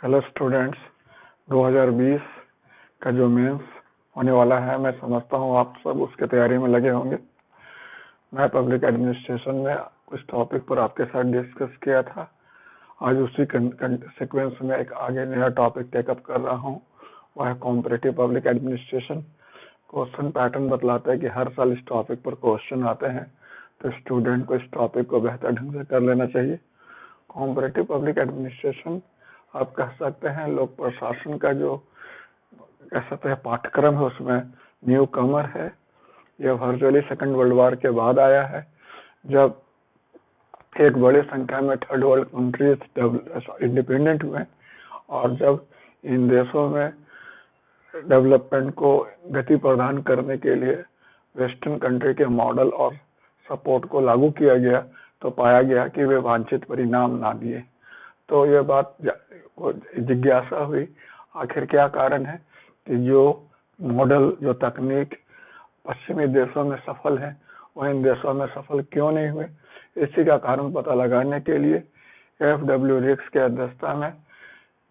Hello students, 2020 का जो mains होने वाला है, मैं समझता हूँ आप सब उसके तैयारी में लगे होंगे। मैं पब्लिक एडमिनिस्ट्रेशन में कुछ टॉपिक पर आपके साथ डिस्कस किया था। आज उसी सीक्वेंस में एक आगे नया टॉपिक टेकअप कर रहा हूँ, वह है comparative public administration. Question pattern बतलाता है कि हर साल इस टॉपिक पर क्वेश्चन आते हैं, तो स्टूडेंट को इस टॉपिक को बेहतर ढंग से कर लेना चाहिए। कॉम्परेटिव पब्लिक एडमिनिस्ट्रेशन आप कह सकते हैं लोक प्रशासन का जो कह सकते हैं पाठ्यक्रम है, उसमें न्यू कमर है। यह वर्चुअली सेकंड वर्ल्ड वॉर के बाद आया है, जब एक बड़ी संख्या में थर्ड वर्ल्ड कंट्रीज इंडिपेंडेंट हुए और जब इन देशों में डेवलपमेंट को गति प्रदान करने के लिए वेस्टर्न कंट्री के मॉडल और सपोर्ट को लागू किया गया, तो पाया गया कि वे वांछित परिणाम ना दिए। तो यह बात जिज्ञासा हुई, आखिर क्या कारण है कि जो मॉडल, जो तकनीक पश्चिमी देशों में सफल है, वह इन देशों में सफल क्यों नहीं हुए। इसी का कारण पता लगाने के लिए FW रिक्स के अध्यक्षता में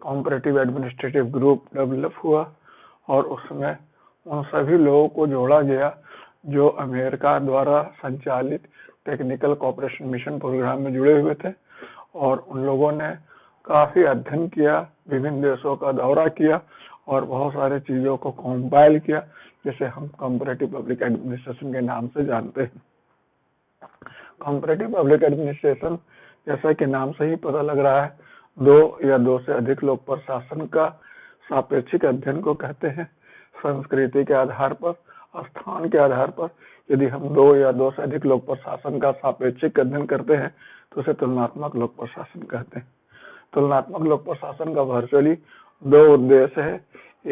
कॉम्परेटिव एडमिनिस्ट्रेटिव ग्रुप डेवलप हुआ और उसमें उन सभी लोगों को जोड़ा गया जो अमेरिका द्वारा संचालित टेक्निकल कोऑपरेशन मिशन प्रोग्राम में जुड़े हुए थे। और उन लोगों ने काफी अध्ययन किया, विभिन्न देशों का दौरा किया और बहुत सारे चीजों को कंपाइल किया, जिसे हम कॉम्परेटिव पब्लिक एडमिनिस्ट्रेशन के नाम से जानते हैं। कॉम्परेटिव पब्लिक एडमिनिस्ट्रेशन, जैसा कि नाम से ही पता लग रहा है, दो या दो से अधिक लोक प्रशासन का सापेक्षिक अध्ययन को कहते हैं। संस्कृति के आधार पर, स्थान के आधार पर यदि हम दो या दो से अधिक लोक प्रशासन का सापेक्षिक अध्ययन करते हैं तो उसे तुलनात्मक लोक प्रशासन कहते हैं। तुलनात्मक लोक प्रशासन का वर्चुअली दो उद्देश्य है।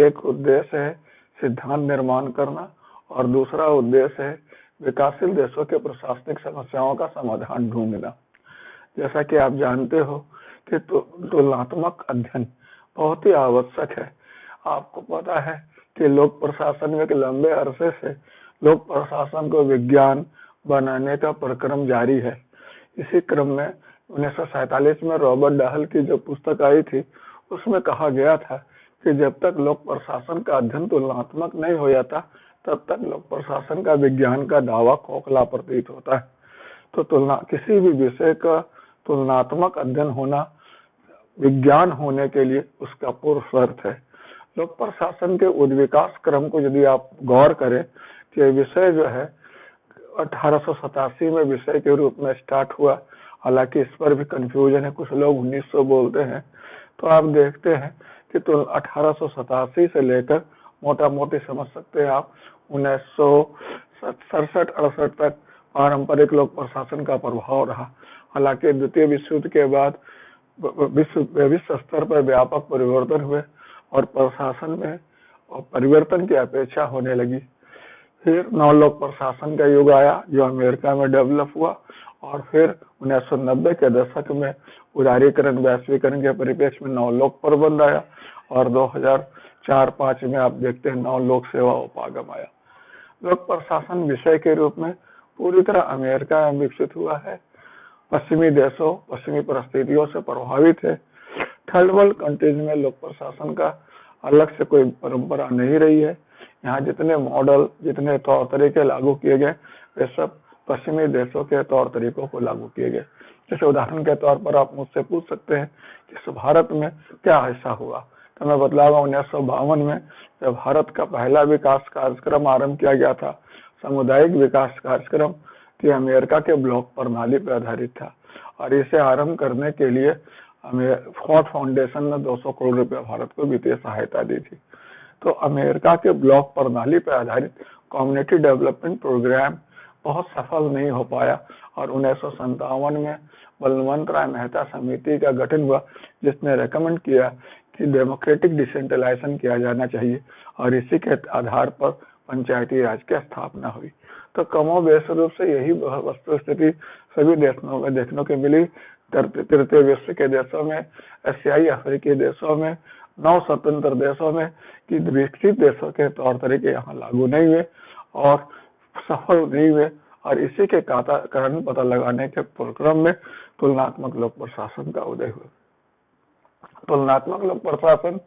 एक उद्देश्य है सिद्धांत निर्माण करना और दूसरा उद्देश्य है विकासशील देशों के प्रशासनिक समस्याओं का समाधान ढूंढना। जैसा कि आप जानते हो कि तुलनात्मक अध्ययन बहुत ही आवश्यक है। आपको पता है कि लोक प्रशासन में एक लंबे अरसे से लोक प्रशासन को विज्ञान बनाने का प्रक्रम जारी है। इसी क्रम में 1947 में रॉबर्ट डाहल की जो पुस्तक आई थी, उसमें कहा गया था कि जब तक लोक प्रशासन का अध्ययन तुलनात्मक नहीं हो जाता, तब तक लोक प्रशासन का विज्ञान का दावा खोखला प्रतीत होता है। तो किसी भी विषय का तुलनात्मक अध्ययन होना विज्ञान होने के लिए उसका पूर्व शर्त है। लोक प्रशासन के उद्विकास क्रम को यदि आप गौर करें कि यह विषय जो है 1887 में विषय के रूप में स्टार्ट हुआ, हालांकि इस पर भी कंफ्यूजन है, कुछ लोग 1900 बोलते हैं। तो आप देखते हैं कि तो 1887 से लेकर मोटा मोटी समझ सकते हैं आप 1967-68 तक पारंपरिक लोक प्रशासन का प्रभाव रहा। हालांकि द्वितीय विश्व युद्ध के बाद विश्व स्तर पर व्यापक परिवर्तन हुए और प्रशासन में परिवर्तन की अपेक्षा होने लगी। फिर नवलोक प्रशासन का युग आया जो अमेरिका में डेवलप हुआ और फिर 1990 के दशक में उदारीकरण, वैश्वीकरण के परिप्रेक्ष्य में नवलोक प्रबंध आया और 2004-05 में आप देखते हैं नवलोक सेवा उपागम आया। लोक प्रशासन विषय के रूप में पूरी तरह अमेरिका में विकसित हुआ है। पश्चिमी देशों, पश्चिमी परिस्थितियों से प्रभावित है। थर्ड वर्ल्ड कंट्रीज में लोक प्रशासन का अलग से कोई परंपरा नहीं रही है। यहाँ जितने मॉडल, जितने तौर तरीके लागू किए गए, वे सब पश्चिमी देशों के तौर तरीकों को लागू किए गए। जैसे उदाहरण के तौर पर आप मुझसे पूछ सकते हैं कि भारत में क्या ऐसा हुआ, तो मैं बतलाऊंगा 1952 में जब भारत का पहला विकास कार्यक्रम आरंभ किया गया था, सामुदायिक विकास कार्यक्रम, कि अमेरिका के ब्लॉक प्रणाली पर आधारित था और इसे आरंभ करने के लिए फोर्ड फाउंडेशन ने 200 करोड़ रुपया भारत को वित्तीय सहायता दी थी। तो अमेरिका के ब्लॉक प्रणाली पर आधारित कम्युनिटी डेवलपमेंट प्रोग्राम बहुत सफल नहीं हो पाया और 1957 में बलवंत राय मेहता समिति का गठन हुआ, जिसने रेकमेंड किया कि डेमोक्रेटिक डिसेंट्रलाइजेशन किया जाना चाहिए और इसी के आधार पर पंचायती राज की स्थापना हुई। तो कमोबेश रूप से यही वस्तु स्थिति सभी देशों में देखने को मिली। तृतीय विश्व के देशों में, एशियाई अफ्रीकी देशों में, नव स्वतंत्र देशों में, कि विकसित देशों के तौर तरीके यहाँ लागू नहीं हुए और सफल नहीं हुए और इसी के कारण पता लगाने के प्रोग्राम में तुलनात्मक लोक प्रशासन का उदय हुआ। तुलनात्मक लोक प्रशासन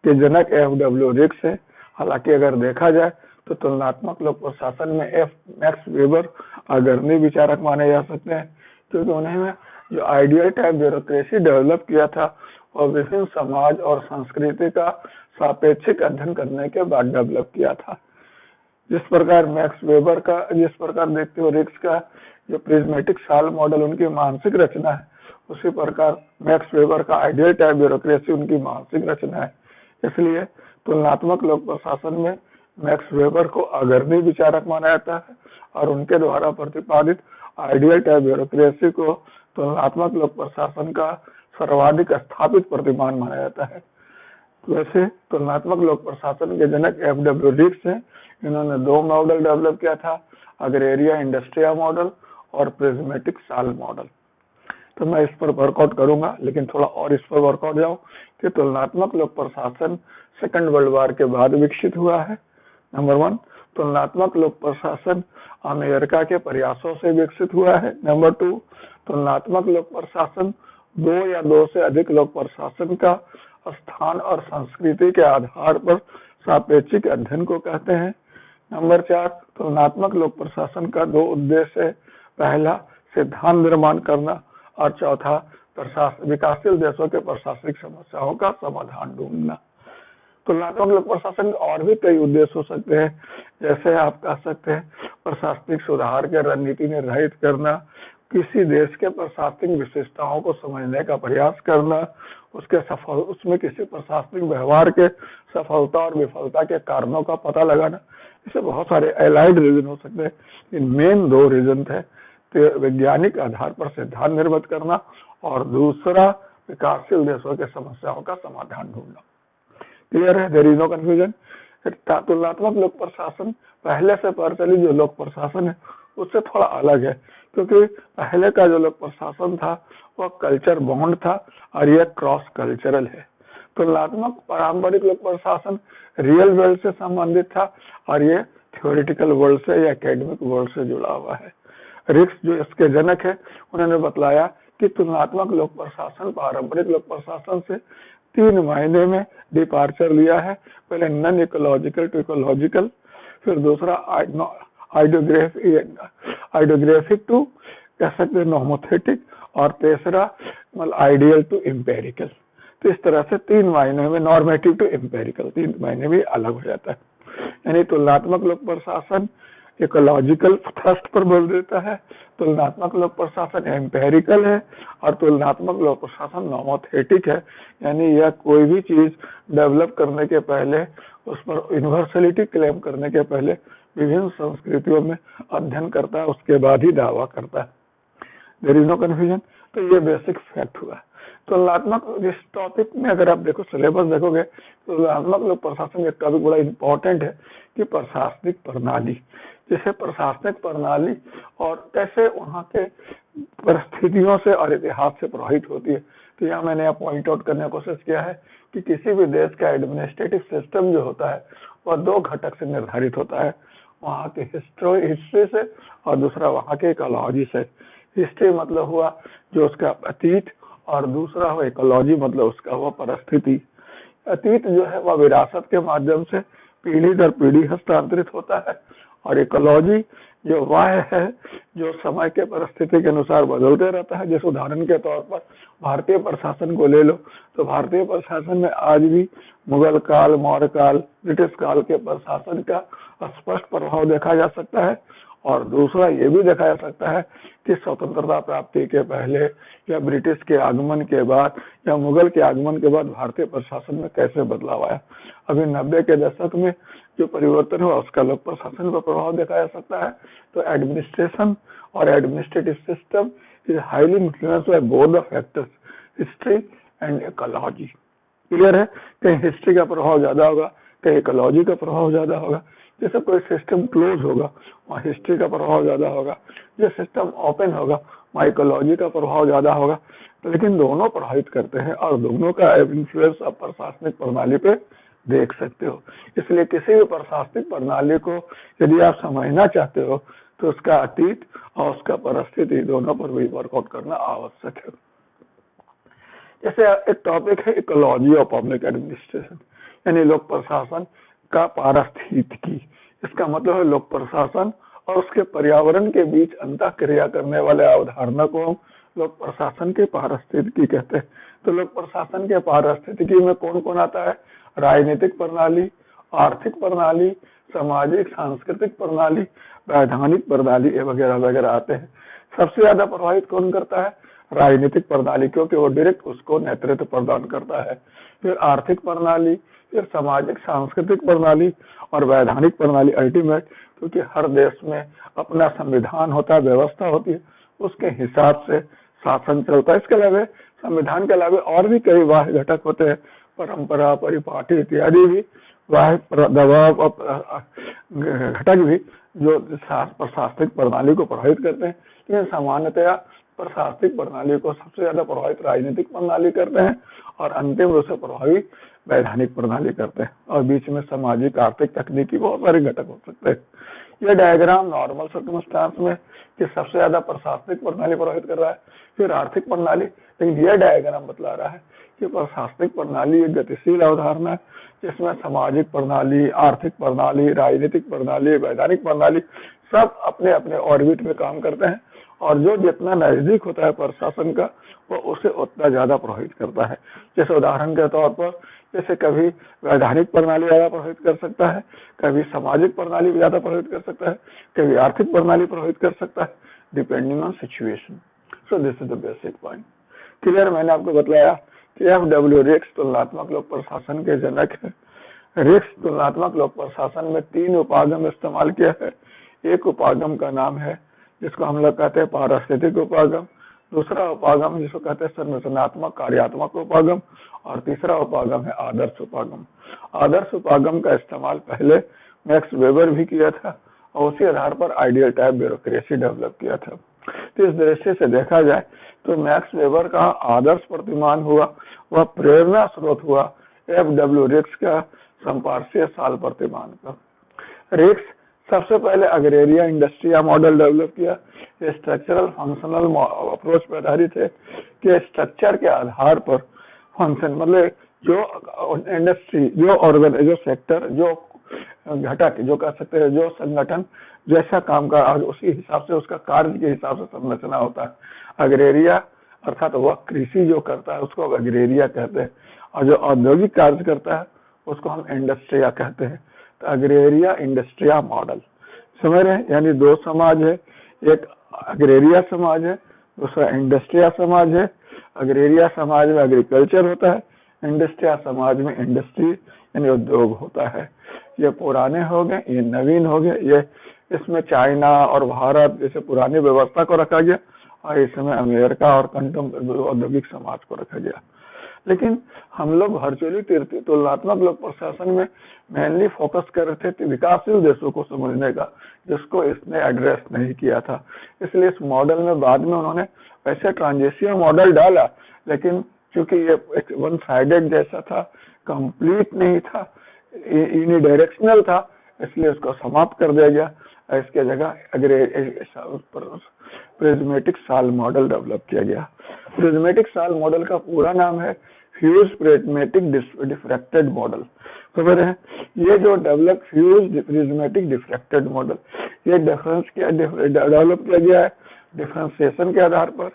के जनक एफ.डब्ल्यू. रिक्स है। हालांकि अगर देखा जाए तो तुलनात्मक लोक प्रशासन में एफ. मैक्स वेबर अग्रणी विचारक माने जा सकते हैं, क्योंकि उन्होंने जो आइडियल टाइप ब्यूरोक्रेसी डेवलप किया था वह विभिन्न समाज और संस्कृति का सापेक्षिक अध्ययन करने के बाद डेवलप किया था। जिस प्रकार देखते हो रिक्स का जो प्रिज्मेटिक साल मॉडल उनकी मानसिक रचना है, उसी प्रकार मैक्स वेबर का आइडियल टाइप ब्यूरोक्रेसी उनकी मानसिक रचना है। इसलिए तुलनात्मक लोक प्रशासन में मैक्स वेबर को अग्रणी विचारक माना जाता है और उनके द्वारा प्रतिपादित आइडियल टाइप ब्यूरोक्रेसी को तुलनात्मक लोक प्रशासन का सर्वाधिक स्थापित प्रतिमान माना जाता है। वैसे तुलनात्मक लोक प्रशासन के जनक एफ.डब्ल्यू. रिक्स हैं। इन्होंने 2 मॉडल डेवलप किया था, अग्रेरिया इंडस्ट्रिया मॉडल और प्रिज्मेटिक साल मॉडल। तो मैं इस पर वर्कआउट करूंगा, लेकिन थोड़ा और इस पर वर्कआउट जाऊं कि तुलनात्मक लोक प्रशासन सेकंड वर्ल्ड वॉर के बाद विकसित हुआ है। नंबर 1, तुलनात्मक लोक प्रशासन अमेरिका के प्रयासों से विकसित हुआ है। नंबर 2, तुलनात्मक लोक प्रशासन 2 या 2 से अधिक लोक प्रशासन का स्थान और संस्कृति के आधार पर सापेक्षिक अध्ययन को कहते हैं। नंबर 4, तुलनात्मक लोक प्रशासन का 2 उद्देश्य है। पहला, सिद्धांत निर्माण करना और चौथा, विकासशील देशों के प्रशासनिक समस्याओं का समाधान ढूंढना। तुलनात्मक लोक प्रशासन के और भी कई उद्देश्य हो सकते हैं, जैसे आप कह सकते हैं प्रशासनिक सुधार के रणनीति निर्धारित करना, किसी देश के प्रशासनिक विशेषताओं को समझने का प्रयास करना, उसमें किसी प्रशासनिक व्यवहार के सफलता और विफलता के कारणों का पता लगाना। इसे बहुत सारे एलाइड रीजन हो सकते हैं, इन मेन 2 रीजन थे। तो वैज्ञानिक आधार पर सिद्धांत निर्मित करना और दूसरा विकासशील देशों के समस्याओं का समाधान ढूंढना। क्लियर है? There is no confusion. तुलनात्मक लोक प्रशासन पहले से प्रचलित जो लोक प्रशासन है उससे थोड़ा अलग है, क्योंकि पहले का जो लोक प्रशासन था वह कल्चर बॉन्ड था और यह क्रॉस कल्चरल है। तुलनात्मक पारंपरिक लोक प्रशासन रियल वर्ल्ड से संबंधित था और ये थ्योरेटिकल वर्ल्ड से या एकेडमिक वर्ल्ड से जुड़ा हुआ है। रिक्स जो इसके जनक है, उन्होंने बतलाया कि तुलनात्मक लोक प्रशासन पारंपरिक लोक प्रशासन से 3 मायने में डिपार्चर लिया है। पहले नॉन इकोलॉजिकल टू इकोलॉजिकल, फिर दूसरा आइडियोग्राफिक टू कह सकते हैं नॉर्मोथेटिक, और तीसरा मतलब आइडियल टू एम्पेरिकल। तो इस तरह से 3 मायने में, नॉर्मेटिव टू एम्पेरिकल 3 मायने में अलग हो जाता है। यानी तुलनात्मक लोक प्रशासन इकोलॉजिकल थ्रस्ट पर बल देता है, तुलनात्मक लोक प्रशासन एम्पेरिकल है और तुलनात्मक लोक प्रशासन नॉर्मोथेटिक है। यानी यह कोई भी चीज डेवलप करने के पहले, उस पर यूनिवर्सलिटी क्लेम करने के पहले विभिन्न संस्कृतियों में अध्ययन करता है, उसके बाद ही दावा करता है। There is no confusion. तो ये बेसिक फैक्ट हुआ। तुलनात्मक इस टॉपिक में अगर आप देखो सिलेबस देखोगे, तुलनात्मक लोक प्रशासन एक टॉपिक बड़ा इंपॉर्टेंट है कि प्रशासनिक प्रणाली, जैसे प्रशासनिक प्रणाली और कैसे वहाँ के परिस्थितियों से और इतिहास से प्रभावित होती है। तो यहाँ मैंने यह पॉइंट आउट करने की कोशिश किया है कि किसी भी देश का एडमिनिस्ट्रेटिव सिस्टम जो होता है वह 2 घटक से निर्धारित होता है, वहाँ के हिस्ट्री से और दूसरा वहाँ के इकोलॉजी से। हिस्ट्री मतलब हुआ जो उसका अतीत, और दूसरा हुआ इकोलॉजी मतलब उसका हुआ परिस्थिति। अतीत जो है वह विरासत के माध्यम से पीढ़ी दर पीढ़ी हस्तांतरित होता है, और इकोलॉजी जो वह है जो समय के परिस्थिति के अनुसार बदलते रहता है। जैसे उदाहरण के तौर पर भारतीय प्रशासन को ले लो, तो भारतीय प्रशासन में आज भी मुगल काल, मौर्य काल, ब्रिटिश काल के प्रशासन का स्पष्ट प्रभाव देखा जा सकता है। और दूसरा ये भी देखा जा सकता है कि स्वतंत्रता प्राप्ति के पहले या ब्रिटिश के आगमन के बाद या मुगल के आगमन के बाद भारतीय प्रशासन में कैसे बदलाव आया। अभी 90 के दशक में जो परिवर्तन हुआ उसका लोक प्रशासन पर प्रभाव देखा जा सकता है। तो एडमिनिस्ट्रेशन और administrative system is highly influenced by both the factors, history and ecology. Clear है? कहीं हिस्ट्री का प्रभाव ज्यादा होगा, कहीं इकोलॉजी का प्रभाव ज्यादा होगा। जैसे कोई सिस्टम क्लोज होगा वहाँ हिस्ट्री का प्रभाव ज्यादा होगा, जो सिस्टम ओपन होगा वहाँ इकोलॉजी का प्रभाव ज्यादा होगा। लेकिन दोनों प्रभावित करते हैं और दोनों का इन्फ्लुएंस आप प्रशासनिक प्रणाली पे देख सकते हो। इसलिए किसी भी प्रशासनिक प्रणाली को यदि आप समझना चाहते हो तो उसका अतीत और उसका परिस्थिति दोनों पर भी वर्कआउट करना आवश्यक है। जैसे एक टॉपिक है इकोलॉजी ऑफ पब्लिक एडमिनिस्ट्रेशन, यानी लोक प्रशासन का पारिस्थितिकी। इसका मतलब है लोक प्रशासन और उसके पर्यावरण के बीच अंतःक्रिया करने वाले अवधारणा को हम लोक प्रशासन के पारिस्थितिकी कहते हैं। तो लोक प्रशासन के पारिस्थितिकी में कौन कौन आता है? राजनीतिक प्रणाली, आर्थिक प्रणाली, सामाजिक सांस्कृतिक प्रणाली, वैधानिक प्रणाली वगैरह वगैरह आते हैं। सबसे ज्यादा प्रभावित कौन करता है? राजनीतिक प्रणाली, क्योंकि वो डायरेक्ट उसको नेतृत्व प्रदान करता है। फिर आर्थिक प्रणाली, फिर सामाजिक सांस्कृतिक प्रणाली और वैधानिक प्रणाली अल्टीमेट, क्योंकि हर देश में अपना संविधान होता है, व्यवस्था होती है, उसके हिसाब से शासन चलता है। इसके अलावा संविधान के अलावा और भी कई बाह्य घटक होते हैं, परंपरा, परिपाटी इत्यादि भी बाह्य दबाव और घटक भी जो प्रशासनिक प्रणाली को प्रभावित करते हैं। लेकिन सामान्यतया प्रशासनिक प्रणाली को सबसे ज्यादा प्रभावित राजनीतिक प्रणाली करते हैं और अंतिम रूप से प्रभावी वैधानिक प्रणाली करते हैं, और बीच में सामाजिक, आर्थिक, तकनीकी बहुत सारे घटक हो सकते हैं। यह डायग्राम नॉर्मल सर्कमस्टांस में कि सबसे ज्यादा प्रशासनिक प्रणाली प्रभावित कर रहा है, फिर आर्थिक प्रणाली। लेकिन यह डायग्राम बतला रहा है कि प्रशासनिक प्रणाली एक गतिशील अवधारणा है जिसमें सामाजिक प्रणाली, आर्थिक प्रणाली, राजनीतिक प्रणाली, वैधानिक प्रणाली सब अपने अपने ऑर्बिट में काम करते हैं, और जो जितना नजदीक होता है प्रशासन का वो उसे उतना ज्यादा प्रभावित करता है। जैसे उदाहरण के तौर पर, जैसे कभी वैधानिक प्रणाली ज्यादा प्रभावित कर सकता है, कभी सामाजिक प्रणाली ज्यादा प्रभावित कर सकता है, कभी आर्थिक प्रणाली प्रभावित कर सकता है, depending on situation. So this is the basic point. Clear? मैंने आपको बताया कि FW रेक्स तुलनात्मक लोक प्रशासन के जनक है। रेक्स तुलनात्मक लोक प्रशासन में 3 उपागम इस्तेमाल किया है। एक उपागम का नाम है जिसको हम लोग कहते हैं पारिस्थितिक उपागम, दूसरा उपागम जिसको कहते हैं संरचनात्मक कार्यात्मक उपागम, और तीसरा उपागम है आदर्श उपागम। आदर्श उपागम का इस्तेमाल पहले मैक्स वेबर भी किया था और उसी आधार पर आइडियल टाइप ब्यूरोक्रेसी डेवलप किया था। तो इस दृष्टि से देखा जाए तो मैक्स वेबर का आदर्श प्रतिमान हुआ, वह प्रेरणा स्रोत हुआ FW रेक्स का संपार्श्विक साल प्रतिमान का। रेक्स सबसे पहले अग्रेरिया इंडस्ट्रिया मॉडल डेवलप किया। स्ट्रक्चरल फंक्शनल अप्रोच पर आधारित है कि स्ट्रक्चर के आधार पर फंक्शन, मतलब जो इंडस्ट्री, जो ऑर्गन, जो सेक्टर, जो घटक, जो कह सकते हैं जो संगठन जैसा काम का उसी हिसाब से उसका कार्य के हिसाब से संरचना होता है। अग्रेरिया अर्थात वह कृषि जो करता है उसको अग्रेरिया कहते हैं, और जो औद्योगिक कार्य करता है उसको हम इंडस्ट्रिया कहते हैं। तो अग्रेरिया इंडस्ट्रिया मॉडल समझ रहे हैं? यानी 2 समाज है, एक अग्रेरिया समाज है, दूसरा इंडस्ट्रिया समाज है। अग्रेरिया समाज में एग्रीकल्चर होता है, इंडस्ट्रिया समाज में इंडस्ट्री यानी उद्योग होता है। ये पुराने हो गए, ये नवीन हो गए। ये इसमें चाइना और भारत जैसे पुरानी व्यवस्था को रखा गया, और इस समय अमेरिका और औद्योगिक समाज को रखा गया। लेकिन हम लोग वर्चुअली तुलनात्मक लोक प्रशासन में मेनली फोकस कर रहे थे विकासशील देशों को समझने का, जिसको इसने एड्रेस नहीं किया था। इसलिए इस मॉडल में बाद में उन्होंने वैसे ट्रांजिशन मॉडल डाला, लेकिन चूंकि ये एक वन साइडेड जैसा था, कंप्लीट नहीं था, यूनिडायरेक्शनल था, इसलिए उसको समाप्त कर दिया गया। इसके जगह प्रिज्मेटिक साल मॉडल डेवलप किया गया। प्रिज्मेटिक साल मॉडल का पूरा नाम है फ्यूज प्रिज्मेटिक डिफ्रैक्टेड मॉडल। खबर है? ये जो develop fuse prismatic diffracted model, ये डेवलप किया गया है डिफरेंशिएशन के आधार पर।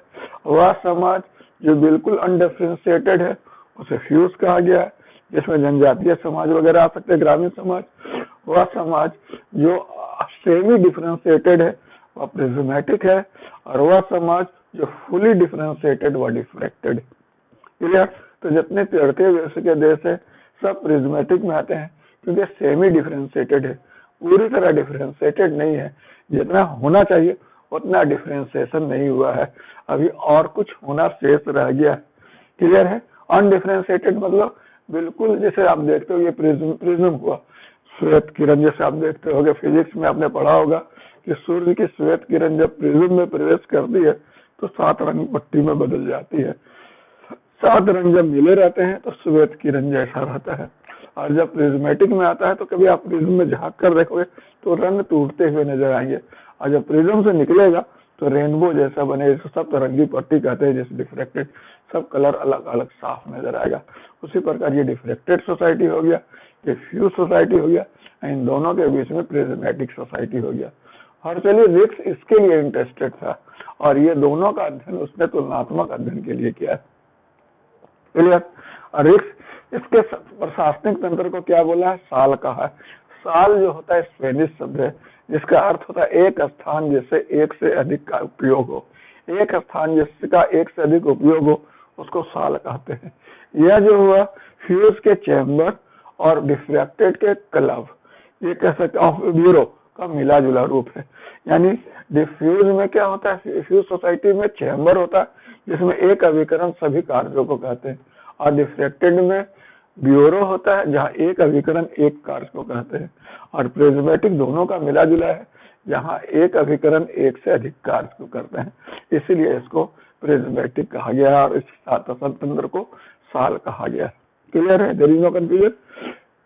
वह समाज जो बिल्कुल अनडिफरेंशिएटेड है उसे फ्यूज कहा गया है, जिसमें जनजातीय समाज वगैरह आ सकते हैं, ग्रामीण समाज। वह समाज जो सेमी डिफरेंशिएटेड है वह प्रिज्मेटिक है, और वह समाज जो फुली डिफरेंशिएटेड वह डिफ्रैक्टेड। क्लियर? तो जितने तृतीय विश्व के देश है सब प्रिज्मेटिक में आते हैं, क्योंकि सेमी डिफरेंशिएटेड है, पूरी तरह डिफरेंशिएटेड नहीं है। जितना होना चाहिए उतना डिफरेंशिएशन नहीं हुआ है, अभी और कुछ होना शेष रह गया है। क्लियर है? अनडिफरेंशिएटेड मतलब बिल्कुल, जैसे आप देखते हो ये प्रिज्म हुआ, श्वेत किरण, जैसे आप देखते होगे फिजिक्स में आपने पढ़ा होगा कि सूर्य की श्वेत किरण जब प्रिज्म में प्रवेश करती है तो 7 रंग पट्टी में बदल जाती है। 7 रंग जब मिले रहते हैं तो श्वेत किरण जैसा रहता है, और जब प्रिज्मेटिक में आता है तो कभी आप प्रिज्म में झांक कर देखोगे तो रंग टूटते हुए नजर आएंगे, और जब प्रिज्म से निकलेगा तो रेनबो जैसा बने, इसको सब तरंगी पट्टी कहते हैं, जैसे डिफ्रैक्टेड, सब कलर अलग अलग साफ नजर आएगा। उसी प्रकार ये डिफ्रैक्टेड सोसाइटी हो गया, ये फ्यूज सोसाइटी हो गया, इन दोनों के बीच में प्रिज्मेटिक सोसाइटी हो गया। और चलिए रिक्स इसके लिए इंटरेस्टेड था और ये दोनों का अध्ययन उसने तुलनात्मक अध्ययन के लिए किया। रिक्स इसके प्रशासनिक तंत्र को क्या बोला है, साल कहा है। साल जो होता है स्पेनिश शब्द है जिसका अर्थ होता है एक स्थान जिससे एक से अधिक का उपयोग हो, एक स्थान जिसका एक से अधिक उपयोग हो उसको साल कहते हैं। यह जो हुआ फ्यूज के चैम्बर और डिफ्रैक्टेड के क्लब, ये कह सकते ऑफ ब्यूरो का मिला जुला रूप है। यानी डिफ्यूज में क्या होता है, फ्यूज सोसाइटी में चैम्बर होता है जिसमें एक अभिकरण सभी कार्यों को कहते हैं, और डिफ्रैक्टेड में ब्यूरो होता है जहाँ एक अभिकरण एक कार्य को कहते हैं, और प्रिज्मेटिक दोनों का मिला जुला है जहाँ एक अभिकरण एक से अधिक कार्य को करते हैं, इसीलिए इसको प्रिज्मेटिक कहा गया और इस तंत्र को साल कहा गया। क्लियर है, देयर इज नो कंफ्यूजन।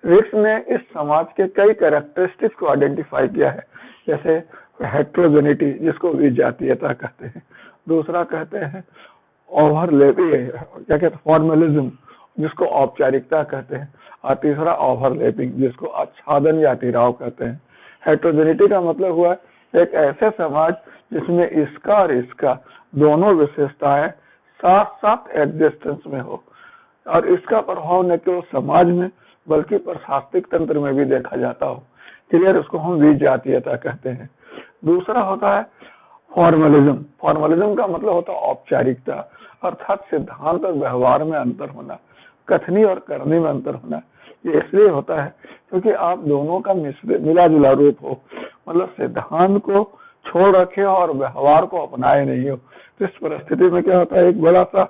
रिक्स ने इस समाज के कई कैरेक्टरिस्टिक्स को आइडेंटिफाई किया है, जैसे हेट्रोजेनिटी जिसको विजातीयता कहते हैं, दूसरा कहते हैं ओवरलैपिंग, क्या कहते हैं फॉर्मलिज्म जिसको औपचारिकता कहते हैं, और तीसरा ओवरलैपिंग जिसको आच्छादन या अतिराव कहते हैं। हेट्रोजेनिटी का मतलब हुआ एक ऐसे समाज जिसमें इसका और इसका दोनों विशेषताएं साथ साथ एग्जिस्टेंस में हो, और इसका प्रभाव न केवल समाज में बल्कि प्रशासनिक तंत्र में भी देखा जाता हो। क्लियर, उसको हम विजातीयता कहते हैं। दूसरा होता है फॉर्मलिज्म। फॉर्मलिज्म का मतलब होता है औपचारिकता, अर्थात सिद्धांत और व्यवहार में अंतर होना, कथनी और करनी में अंतर होना। ये इसलिए होता है क्योंकि आप दोनों का मिला जुला रूप हो, मतलब सिद्धांत को छोड़ रखे हो और व्यवहार को अपनाए नहीं हो। तो इस परिस्थिति में क्या होता है, एक बड़ा सा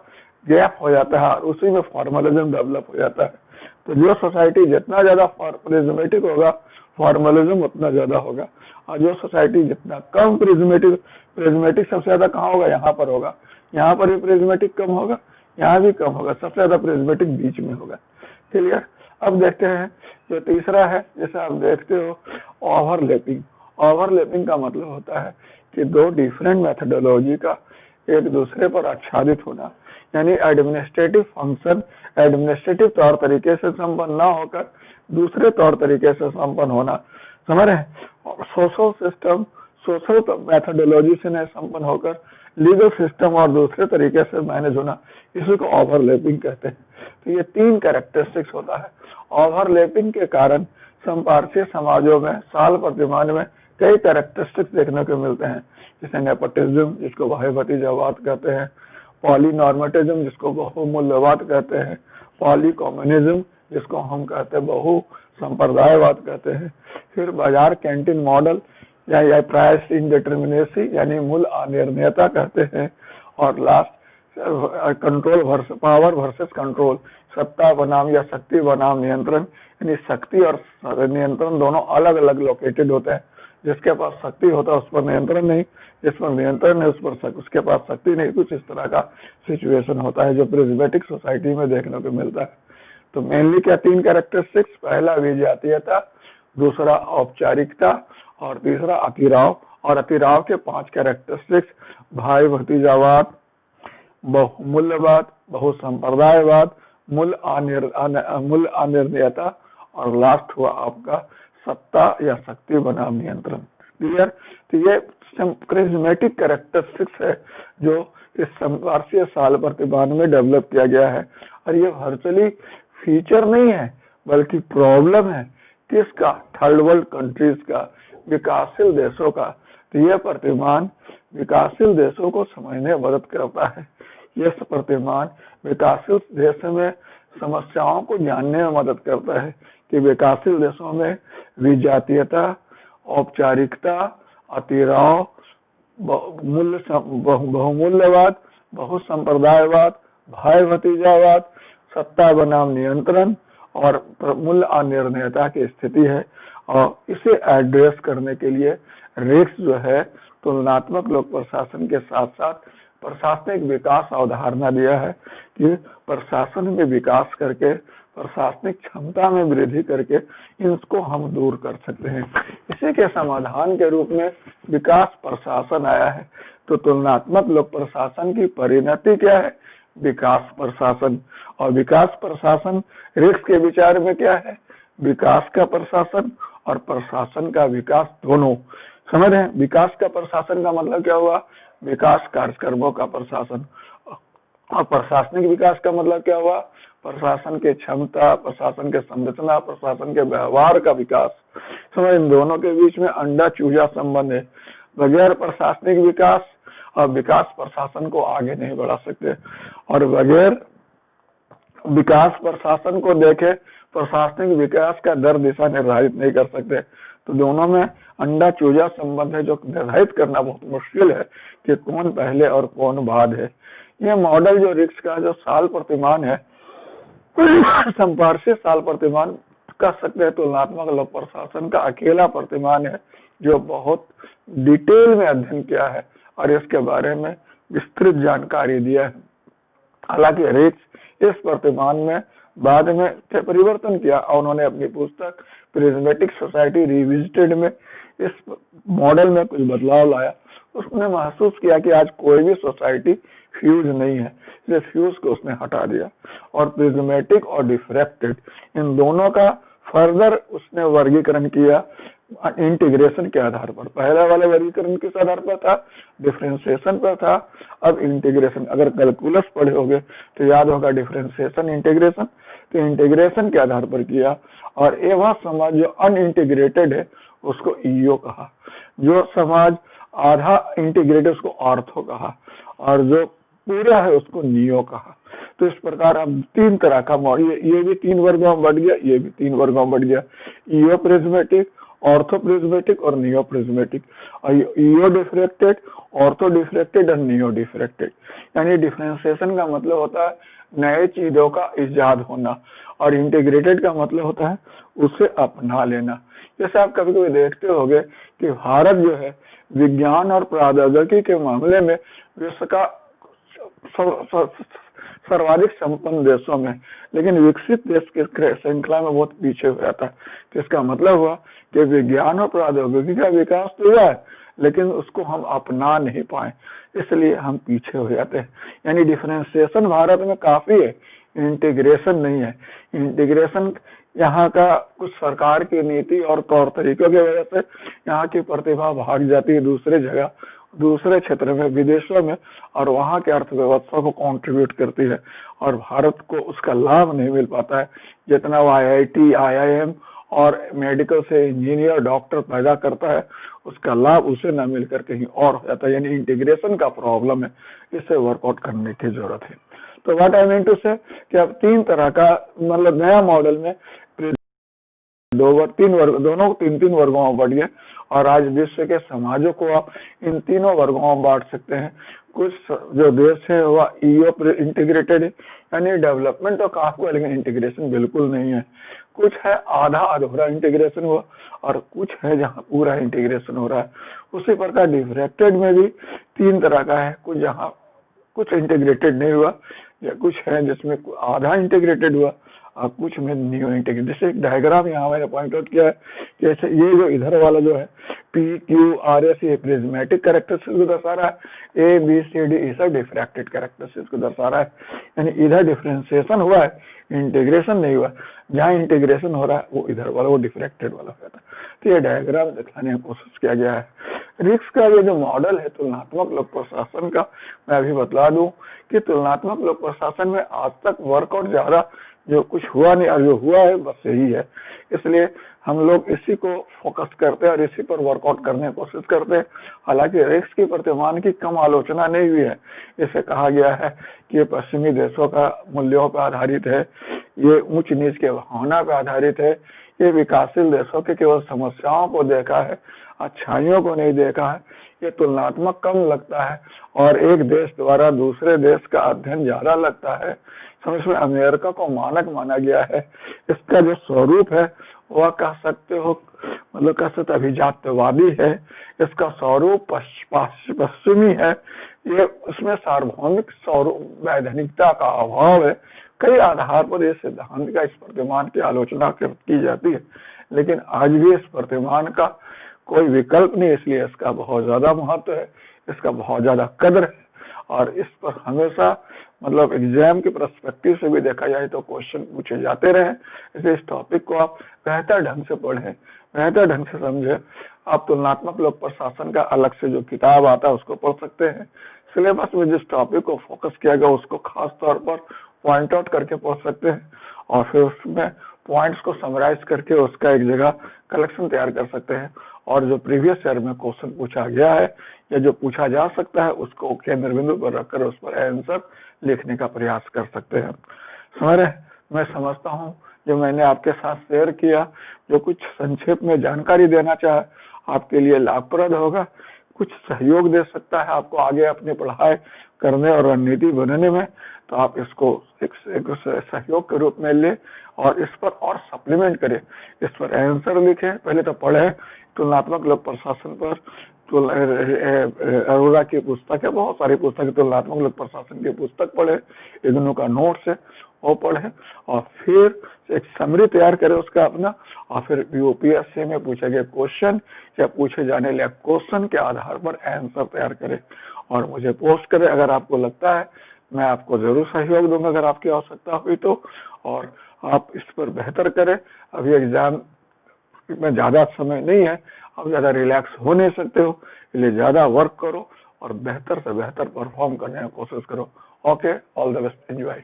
गैप हो जाता है और उसी में फॉर्मलिज्म डेवलप हो जाता है। तो जो सोसाइटी जितना ज्यादा प्रिज्मेटिक होगा, फॉर्मलिज्म उतना ज्यादा होगा, और जो सोसाइटी जितना कम प्रिज्मेटिक सबसे ज्यादा कहाँ होगा, यहाँ पर होगा, यहाँ पर भी प्रिज्मेटिक कम होगा, यहाँ भी कम होगा, सबसे ज्यादा प्रिज्मेटिक बीच में होगा। क्लियर। अब देखते हैं जो तीसरा है, जैसे आप देखते हो ओवरलैपिंग। ओवरलैपिंग का मतलब होता है कि दो डिफरेंट मेथोडोलॉजी का एक दूसरे पर आच्छादित होना, यानी एडमिनिस्ट्रेटिव फंक्शन एडमिनिस्ट्रेटिव तौर तरीके से संपन्न न होकर दूसरे तौर तरीके से संपन्न होना, समझ रहे हैं। सोशल सिस्टम सोशल मेथोडोलॉजी से न संपन्न होकर लीगल सिस्टम और दूसरे तरीके से मैनेज होना, इसी को ओवरलैपिंग कहते हैं। तो ये तीन कैरेक्टरिस्टिक्स होता है। ओवरलैपिंग के कारण संपार्श्विक समाजों में साल प्रतिमान में कई कैरेक्टरिस्टिक्स देखने को मिलते हैं, जैसे नेपोटिज्म जिसको भाई भतीजावाद कहते हैं, पॉलीनॉर्मेटिज्म जिसको बहुमूल्यवाद कहते हैं, पॉलीकॉम्युनिज्म जिसको हम कहते हैं बहु संप्रदायवाद कहते हैं, फिर बाजार कैंटीन मॉडल या प्राइस इंडिटर्मिनेसी यानी मूल्य अनिर्णयता कहते हैं, और last control versus power versus control, सत्ता बनाम या शक्ति बनाम नियंत्रण, यानी शक्ति और नियंत्रण दोनों अलग अलग लोकेटेड होते हैं। जिसके पास शक्ति होता है उस पर नियंत्रण नहीं, जिस पर नियंत्रण है उसके पास शक्ति नहीं, कुछ इस तरह का सिचुएशन होता है जो प्रिज्मेटिक सोसाइटी में देखने को मिलता है। तो मेनली क्या तीन कैरेक्टरिस्टिक्स, पहला विजातीयता, दूसरा औपचारिकता और तीसरा अतिराव। और अतिराव के 5 कैरेक्टरिस्टिक्स भाई भतीजावाद, बहुमूल्यवाद, बहुसंप्रदायवाद, मूल्य अनिर्णयता और लास्ट हुआ आपका सत्ता या शक्ति बनाम नियंत्रण। क्लियर। तो ये प्रिज्मेटिक कैरेक्टरिस्टिक्स है जो इस संपार्श्विक साल प्रतिमान में डेवलप किया गया है, और ये वर्चुअली फीचर नहीं है बल्कि प्रॉब्लम है किसका, थर्ड वर्ल्ड कंट्रीज का, विकासशील देशों का। तो यह प्रतिमान विकासशील देशों को समझने में मदद करता है। यह प्रतिमान विकासशील देश में समस्याओं को जानने में मदद करता है कि विकासशील देशों में विजातीयता, औपचारिकता, अतिराव, बहुमूल्यवाद, बहुसंप्रदायवाद, भाई भतीजावाद, सत्ता बनाम नियंत्रण और मूल्य अनिर्णयता की स्थिति है। और इसे एड्रेस करने के लिए रिक्स जो है तुलनात्मक लोक प्रशासन के साथ साथ प्रशासनिक विकास अवधारणा दिया है कि प्रशासन में विकास करके प्रशासनिक क्षमता में वृद्धि करके इसको हम दूर कर सकते हैं। इसी के समाधान के रूप में विकास प्रशासन आया है। तो तुलनात्मक लोक प्रशासन की परिणति क्या है? विकास प्रशासन। और विकास प्रशासन रिक्स के विचार में क्या है? विकास का प्रशासन और प्रशासन का विकास दोनों। समझ रहे हैं? विकास का प्रशासन का मतलब क्या हुआ? विकास कार्यक्रमों का प्रशासन। और प्रशासनिक विकास का मतलब क्या हुआ? प्रशासन की क्षमता, प्रशासन के संरचना, प्रशासन के व्यवहार का विकास। समझ, इन दोनों के बीच में अंडा चूजा संबंध है। बगैर प्रशासनिक विकास और विकास प्रशासन को आगे नहीं बढ़ा सकते, और बगैर विकास प्रशासन को देखे प्रशासनिक विकास का दर दिशा निर्धारित नहीं कर सकते। तो दोनों में अंडा चूजा संबंध है, जो निर्धारित करना बहुत मुश्किल है कि कौन पहले और कौन बाद है। ये मॉडल जो रिक्स का जो साल प्रतिमान है, संपार्श्विक साल प्रतिमान कह सकते हैं, तुलनात्मक लोक प्रशासन का अकेला प्रतिमान है जो बहुत डिटेल में अध्ययन किया है और इसके बारे में विस्तृत जानकारी दिया है। हालांकि रिक्स इस प्रतिमान में बाद में परिवर्तन किया और उन्होंने अपनी पुस्तक प्रिज्मेटिक सोसाइटी रिविजिटेड में इस मॉडल में कुछ बदलाव लाया। उसने महसूस किया कि आज कोई भी सोसाइटी फ्यूज नहीं है, इसलिए फ्यूज को उसने हटा दिया और प्रिज्मेटिक और डिफ्रैक्टेड इन दोनों का फर्दर उसने वर्गीकरण किया इंटीग्रेशन के आधार पर। पहला वाला वर्गीकरण किस आधार पर था? डिफरेंशिएशन पर था। अब इंटीग्रेशन, अगर कैलकुलस पढ़े होगे तो याद होगा डिफरेंशिएशन इंटीग्रेशन, तो इंटीग्रेशन के आधार पर किया। और ये वह समाज जो अनइंटीग्रेटेड है उसको ईओ कहा, जो समाज आधा इंटीग्रेटेड उसको ऑर्थो कहा, और जो पूरा है उसको नियो कहा। तो इस प्रकार अब तीन तरह का मॉडल, ये भी तीन वर्गों में बढ़ गया, ये भी तीन वर्गों में बढ़ गया, ईओ प्रिज्मेटिक, ऑर्थो प्रिज्मेटिक और नियो प्रिज्मेटिक। और ईओ डिफ्रैक्टेड, ऑर्थो डिफ्रैक्टेड और नियो डिफ्रैक्टेड। यानी डिफरेंशिएशन का मतलब होता है नए चीजों का इजाद होना, और इंटीग्रेटेड का मतलब होता है उसे अपना लेना। जैसे आप कभी कभी देखते होंगे कि भारत जो है विज्ञान और प्रौद्योगिकी के मामले में विश्व का सर्वाधिक संपन्न देशों में, लेकिन विकसित देश के श्रृंखला में बहुत पीछे हो जाता है। तो इसका मतलब हुआ कि विज्ञान और प्रौद्योगिकी का विकास तो हुआ है, लेकिन उसको हम अपना नहीं पाए, इसलिए हम पीछे हो जाते हैं। यानी डिफरेंशिएशन भारत में काफी है, इंटीग्रेशन नहीं है। इंटीग्रेशन यहाँ का कुछ सरकार की नीति और तौर तरीकों की वजह से यहाँ की प्रतिभा भाग जाती है दूसरे जगह, दूसरे क्षेत्र में, विदेशों में, और वहाँ के अर्थव्यवस्था को कंट्रीब्यूट करती है, और भारत को उसका लाभ नहीं मिल पाता है जितना वो IIT, IIM और मेडिकल से इंजीनियर, डॉक्टर पैदा करता है, उसका लाभ उसे न मिलकर कहीं और हो जाता है। यानी इंटीग्रेशन का प्रॉब्लम है, इसे वर्कआउट करने की जरूरत है। तो व्हाट आई मीन टू से कि अब तीन तरह का मतलब नया मॉडल में तीन वर्ग, दोनों तीन वर्गों में बढ़ गए, और आज विश्व के समाजों को आप इन तीनों वर्गों में बांट सकते हैं। कुछ जो देश है वह ईओ इंटीग्रेटेड है, यानी डेवलपमेंट तो काफी है लेकिन इंटीग्रेशन बिल्कुल नहीं है। कुछ है आधा अधूरा इंटीग्रेशन हुआ, और कुछ है जहाँ पूरा इंटीग्रेशन हो रहा है। उसी प्रकार डिफ्रैक्टेड में भी तीन तरह का है, कुछ जहाँ कुछ इंटीग्रेटेड नहीं हुआ, या कुछ है जिसमें आधा इंटीग्रेटेड हुआ और कुछ में नियो इंटीग्रेटेड। जैसे एक डायग्राम यहाँ मैंने पॉइंट आउट किया है कि जैसे ये जो इधर वाला जो है PQRS ये प्रिज्मेटिक कैरेक्टरिस्टिक्स को दर्शा रहा है, ABCD ये सब डिफ्रैक्टेड कैरेक्टरिस्टिक्स को दर्शा रहा है। यानी इधर डिफरेंशिएशन हुआ है, इंटीग्रेशन नहीं हुआ। जहाँ इंटीग्रेशन हो रहा है वो इधर वाला, वो डिफ्रैक्टेड वाला हो जाता है। तो ये डायग्राम दिखाने की कोशिश किया गया है। रिक्स का ये जो मॉडल है तुलनात्मक लोक प्रशासन का, मैं अभी बतला दूं कि तुलनात्मक लोक प्रशासन में आज तक वर्कआउट ज्यादा जो कुछ हुआ नहीं, और जो हुआ है बस यही है। इसलिए हम लोग इसी को फोकस करते हैं और इसी पर वर्कआउट करने की कोशिश करते हैं। हालांकि रिक्स की प्रतिमान की कम आलोचना नहीं हुई है। इसे कहा गया है कि ये पश्चिमी देशों का मूल्यों पर आधारित है, ये ऊंच नीच के भावना पर आधारित है, ये विकासशील देशों के केवल समस्याओं को देखा है, अच्छाइयों को नहीं देखा है। ये तुलनात्मक कम लगता है और एक देश द्वारा दूसरे देश का अध्ययन ज्यादा लगता है। समझ में अमेरिका को मानक माना गया है। इसका जो स्वरूप है वह कह सकते हो, मतलब कह सकते अभिजात्यवादी है। इसका स्वरूप पश्चिमी है। ये उसमें सार्वभौमिक स्वरूप वैधानिकता का अभाव है। कई आधार पर इस सिद्धांत का, इस प्रतिमान की आलोचना की जाती है, लेकिन आज भी इस प्रतिमान का कोई विकल्प नहीं, इसलिए इसका बहुत ज्यादा महत्व है। इसका बहुत ज्यादा कदर है और इस पर हमेशा मतलब एग्जाम के पर्सपेक्टिव से भी देखा जाए तो क्वेश्चन पूछे जाते रहे। इसलिए इस टॉपिक को आप बेहतर ढंग से पढ़ें, बेहतर ढंग से समझे। आप तुलनात्मक लोक प्रशासन का अलग से जो किताब आता है उसको पढ़ सकते हैं। सिलेबस में जिस टॉपिक को फोकस किया गया उसको खास तौर पर पॉइंट आउट करके पढ़ सकते हैं और फिर उसमें पॉइंट्स को समराइज करके उसका एक जगह कलेक्शन तैयार कर सकते हैं और जो प्रीवियस ईयर में क्वेश्चन पूछा गया है या जो पूछा जा सकता है उसको केंद्र बिंदु पर रखकर उस पर आंसर लिखने का प्रयास कर सकते हैं। समझ रहे? मैं समझता हूँ जो मैंने आपके साथ शेयर किया, जो कुछ संक्षेप में जानकारी देना चाहे, आपके लिए लाभप्रद होगा, कुछ सहयोग दे सकता है आपको आगे अपनी पढ़ाई करने और रणनीति बनाने में, तो आप इसको एक सहयोग के रूप में ले और इस पर और सप्लीमेंट करें, इस पर आंसर लिखें। पहले तो पढ़े तुलनात्मक लोक प्रशासन पर, अरोड़ा की पुस्तक है, बहुत सारी पुस्तक तुलनात्मक लोक प्रशासन की पुस्तक पढ़े, इग्नू का नोट्स है वो पढ़े और फिर एक समरी तैयार करें उसका अपना और फिर यूपीएससी में पूछे गए क्वेश्चन या पूछे जाने लायक क्वेश्चन के आधार पर आंसर तैयार करें और मुझे पोस्ट करें। अगर आपको लगता है मैं आपको जरूर सहयोग दूंगा अगर आपकी आवश्यकता हुई तो, और आप इस पर बेहतर करें। अभी एग्जाम में ज्यादा समय नहीं है, आप ज्यादा रिलैक्स हो नहीं सकते हो, इसलिए ज्यादा वर्क करो और बेहतर से बेहतर परफॉर्म करने की कोशिश करो। Okay, all the best, enjoy.